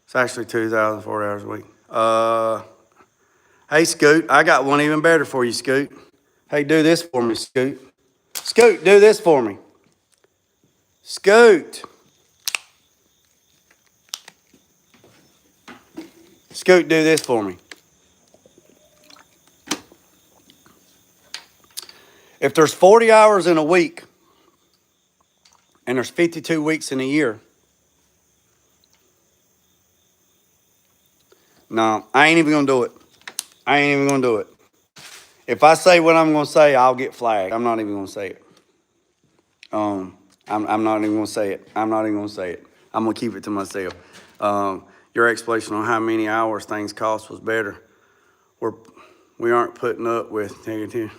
Speaker 1: It's actually 2,004 hours a week. Hey, Scoot, I got one even better for you, Scoot. Hey, do this for me, Scoot. Scoot, do this for me. Scoot. Scoot, do this for me. If there's 40 hours in a week and there's 52 weeks in a year, no, I ain't even gonna do it. I ain't even gonna do it. If I say what I'm gonna say, I'll get flagged. I'm not even gonna say it. I'm not even gonna say it. I'm not even gonna say it. I'm gonna keep it to myself. Your explanation on how many hours things cost was better. We aren't putting up with negative.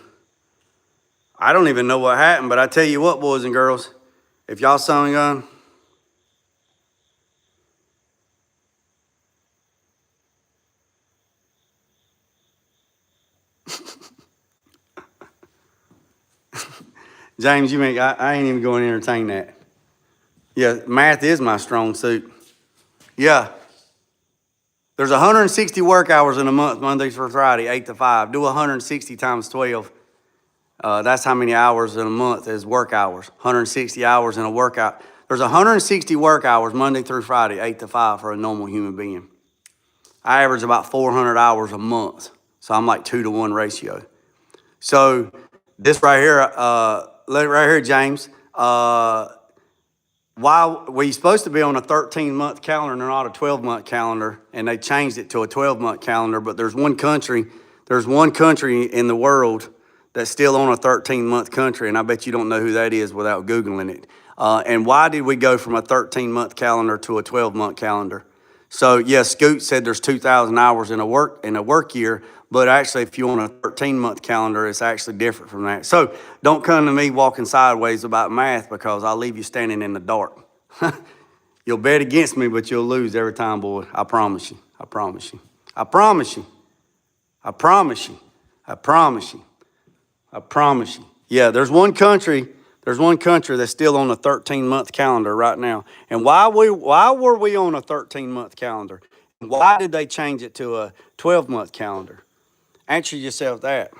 Speaker 1: I don't even know what happened, but I tell you what, boys and girls, if y'all selling a gun, James, I ain't even going to entertain that. Yeah, math is my strong suit. Yeah. There's 160 work hours in a month, Monday through Friday, 8 to 5. Do 160 times 12. That's how many hours in a month is work hours. 160 hours in a workout. There's 160 work hours Monday through Friday, 8 to 5 for a normal human being. I average about 400 hours a month. So I'm like 2-to-1 ratio. So this right here, James, why were you supposed to be on a 13-month calendar and not a 12-month calendar, and they changed it to a 12-month calendar, but there's one country in the world that's still on a 13-month country, and I bet you don't know who that is without Googling it. And why did we go from a 13-month calendar to a 12-month calendar? So, yes, Scoot said there's 2,000 hours in a work year, but actually, if you're on a 13-month calendar, it's actually different from that. So, don't come to me walking sideways about math because I'll leave you standing in the dark. You'll bet against me, but you'll lose every time, boy. I promise you. I promise you. I promise you. I promise you. I promise you. I promise you. Yeah, there's one country that's still on a 13-month calendar right now. And why were we on a 13-month calendar? Why did they change it to a 12-month calendar? Answer yourself that.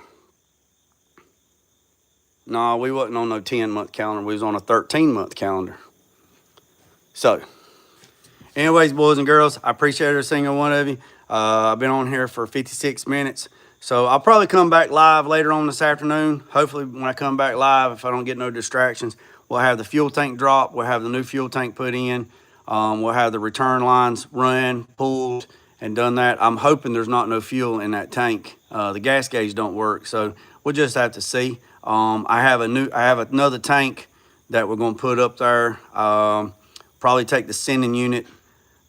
Speaker 1: No, we wasn't on no 10-month calendar. We was on a 13-month calendar. So, anyways, boys and girls, I appreciate every single one of you. I've been on here for 56 minutes. So I'll probably come back live later on this afternoon. Hopefully when I come back live, if I don't get no distractions, we'll have the fuel tank drop. We'll have the new fuel tank put in. We'll have the return lines run, pulled, and done that. I'm hoping there's not no fuel in that tank. The gas gauge don't work, so we'll just have to see. I have another tank that we're gonna put up there. Probably take the sending unit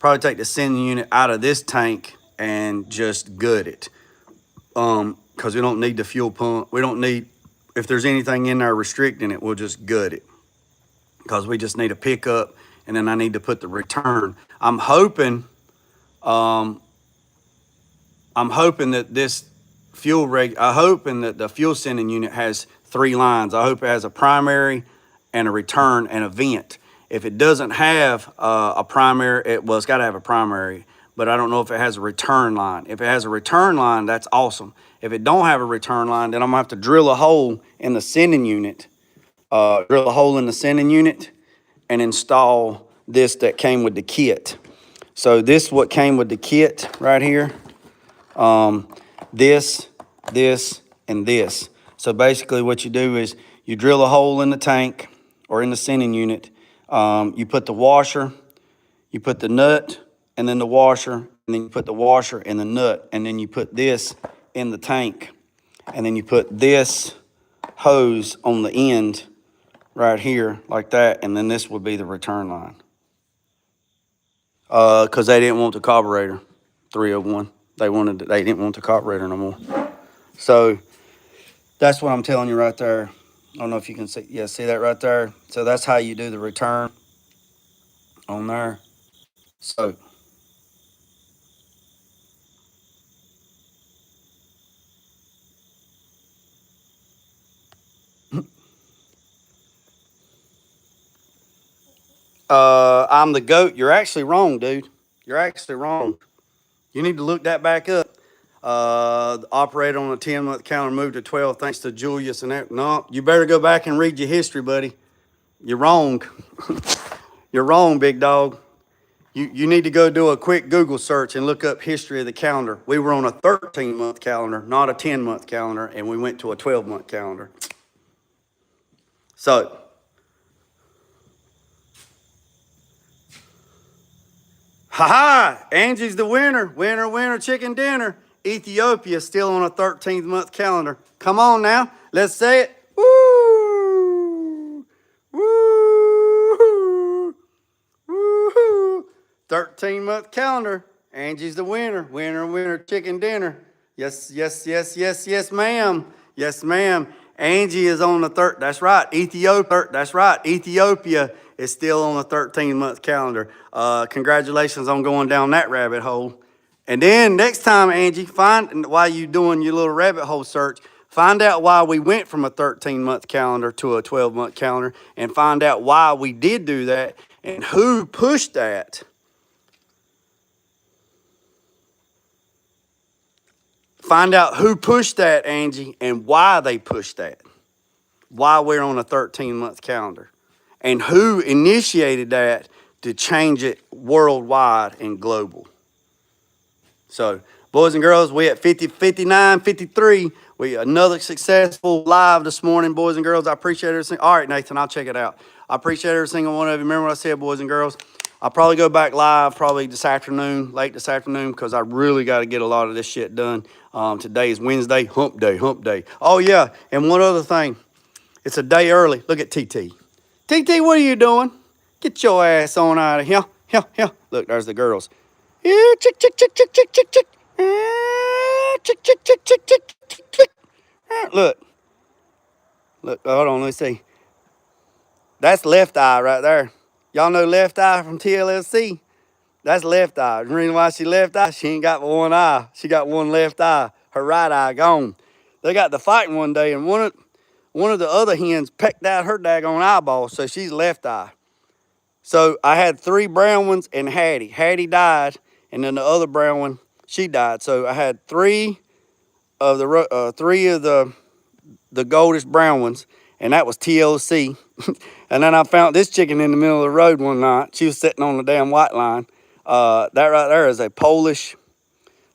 Speaker 1: out of this tank and just gut it. Because we don't need the fuel pump. We don't need, if there's anything in there restricting it, we'll just gut it. Because we just need a pickup, and then I need to put the return. I'm hoping that this the fuel sending unit has 3 lines. I hope it has a primary and a return and a vent. If it doesn't have a primary, it's got to have a primary, but I don't know if it has a return line. If it has a return line, that's awesome. If it don't have a return line, then I'm gonna have to drill a hole in the sending unit, and install this that came with the kit. So this is what came with the kit right here. This, and this. So basically what you do is you drill a hole in the tank or in the sending unit. You put the washer, You put the nut and then the washer, and then you put the washer and the nut, and then you put this in the tank, and then you put this hose on the end right here like that, and then this would be the return line. Because they didn't want the carburetor, 301. They didn't want the carburetor no more. So that's what I'm telling you right there. I don't know if you can see. Yeah, see that right there? So that's how you do the return on there. So I'm the GOAT. You're actually wrong, dude. You're actually wrong. You need to look that back up. The operator on a 10-month calendar moved to 12 thanks to Julius and that. No, you better go back and read your history, buddy. You're wrong. You're wrong, big dog. You need to go do a quick Google search and look up history of the calendar. We were on a 13-month calendar, not a 10-month calendar, and we went to a 12-month calendar. So, ha-ha! Angie's the winner. Winner, winner, chicken dinner. Ethiopia still on a 13th-month calendar. Come on now. Let's say it. Woo! Woo! Woo-hoo. 13-month calendar. Angie's the winner. Winner, winner, chicken dinner. Yes, yes, yes, yes, yes, ma'am. Yes, ma'am. Angie is on the third. That's right. Ethiopia. That's right. Ethiopia is still on the 13-month calendar. Congratulations on going down that rabbit hole. And then next time, Angie, while you doing your little rabbit hole search, find out why we went from a 13-month calendar to a 12-month calendar, and find out why we did do that and who pushed that. Find out who pushed that, Angie, and why they pushed that. Why we're on a 13-month calendar. And who initiated that to change it worldwide and global. So, boys and girls, we at 50, 59, 53. We another successful live this morning, boys and girls. I appreciate everything. All right, Nathan, I'll check it out. I appreciate every single one of you. Remember what I said, boys and girls? I'll probably go back live probably this afternoon, late this afternoon, because I really got to get a lot of this shit done. Today is Wednesday, hump day, hump day. Oh, yeah, and one other thing. It's a day early. Look at TT. TT, what are you doing? Get your ass on out of here. Here, here. Look, there's the girls. Yeah, chick, chick, chick, chick, chick, chick, chick. Chick, chick, chick, chick, chick, chick, chick. Look. Look, hold on, let me see. That's Left Eye right there. Y'all know Left Eye from TLSC? That's Left Eye. The reason why she left eye, she ain't got one eye. She got one left eye. Her right eye gone. They got to fighting one day, and one of the other hens pecked out her daggone eyeball, so she's left eye. So I had 3 brown ones and Hattie. Hattie died, and then the other brown one, she died. So I had 3 of the goldish brown ones, and that was TLC. And then I found this chicken in the middle of the road one night. She was sitting on the damn white line. That right there is a Polish.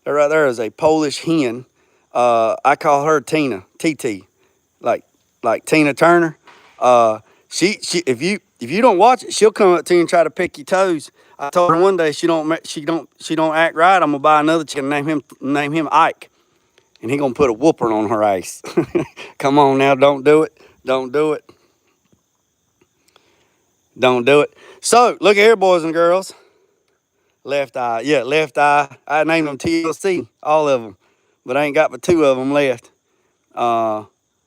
Speaker 1: That right there is a Polish hen. I call her Tina, TT, like Tina Turner. She if you don't watch it, she'll come up to you and try to pick your toes. I told her one day she don't act right. I'm gonna buy another chicken, name him Ike, and he gonna put a whooping on her ass. Come on now, don't do it. Don't do it. Don't do it. So look here, boys and girls. Left Eye, yeah, Left Eye. I named them TLC, all of them, but I ain't got but 2 of them left.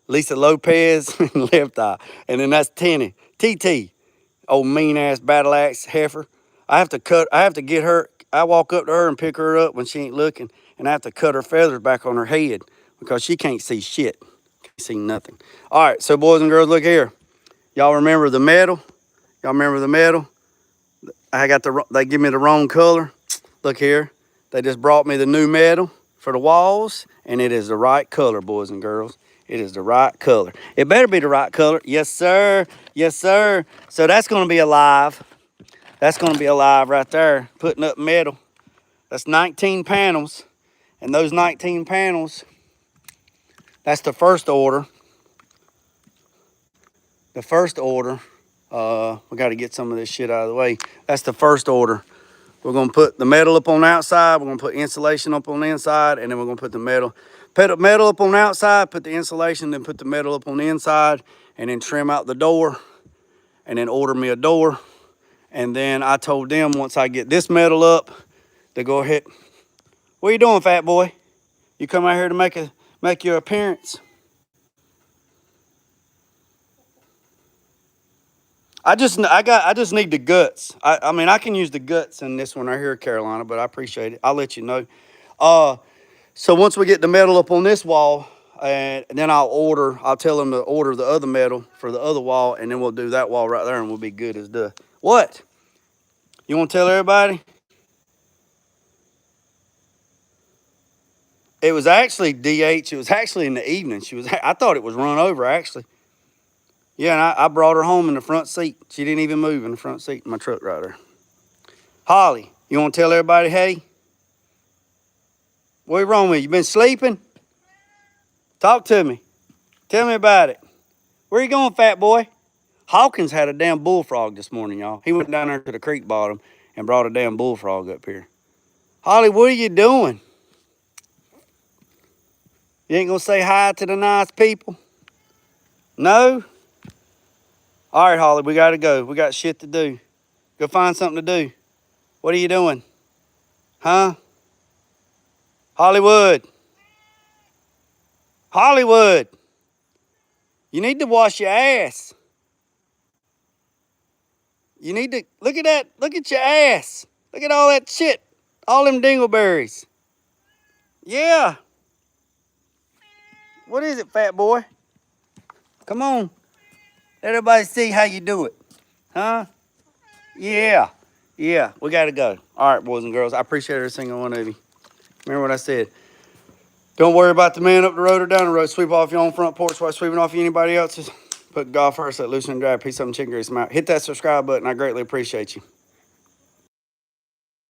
Speaker 1: Lisa Lopez and Left Eye, and then that's Tenny, TT, old mean ass battle axe heifer. I have to get her. I walk up to her and pick her up when she ain't looking, and I have to cut her feathers back on her head because she can't see shit, can't see nothing. All right, so boys and girls, look here. Y'all remember the medal? Y'all remember the medal? They give me the wrong color. Look here, they just brought me the new medal for the walls, and it is the right color, boys and girls. It is the right color. It better be the right color. Yes, sir. Yes, sir. So that's going to be alive. That's going to be alive right there, putting up metal. That's 19 panels, and those 19 panels, that's the first order. The first order, we got to get some of this shit out of the way. That's the first order. We're going to put the metal up on the outside. We're going to put insulation up on the inside. And then we're going to put the metal up on the outside, put the insulation, then put the metal up on the inside. And then trim out the door. And then order me a door. And then I told them once I get this metal up, to go ahead. What are you doing, fat boy? You come out here to make your appearance. I just need the guts. I mean, I can use the guts in this one right here, Carolina, but I appreciate it. I'll let you know. So once we get the metal up on this wall, and then I'll tell them to order the other metal for the other wall, and then we'll do that wall right there, and we'll be good as done. What? You want to tell everybody? It was actually DH. It was actually in the evening. I thought it was run over, actually. Yeah, and I brought her home in the front seat. She didn't even move in the front seat in my truck right there. Holly, you want to tell everybody, hey? What's wrong with you? You been sleeping? Talk to me. Tell me about it. Where you going, fat boy? Hawkins had a damn bullfrog this morning, y'all. He went down there to the creek bottom and brought a damn bullfrog up here. Holly, what are you doing? You ain't going to say hi to the nice people? No? All right, Holly, we got to go. We got shit to do. Go find something to do. What are you doing? Huh? Hollywood. Hollywood. You need to wash your ass. You need to, look at that. Look at your ass. Look at all that shit. All them dingleberries. Yeah. What is it, fat boy? Come on. Let everybody see how you do it. Huh? Yeah. Yeah, we got to go. All right, boys and girls. I appreciate every single one of you. Remember what I said. Don't worry about the man up the road or down the road. Sweep off your own front porch while sweeping off anybody else's. Put God first, let loose and dry. Peace up and chicken grease. I'm out. Hit that subscribe button. I greatly appreciate you.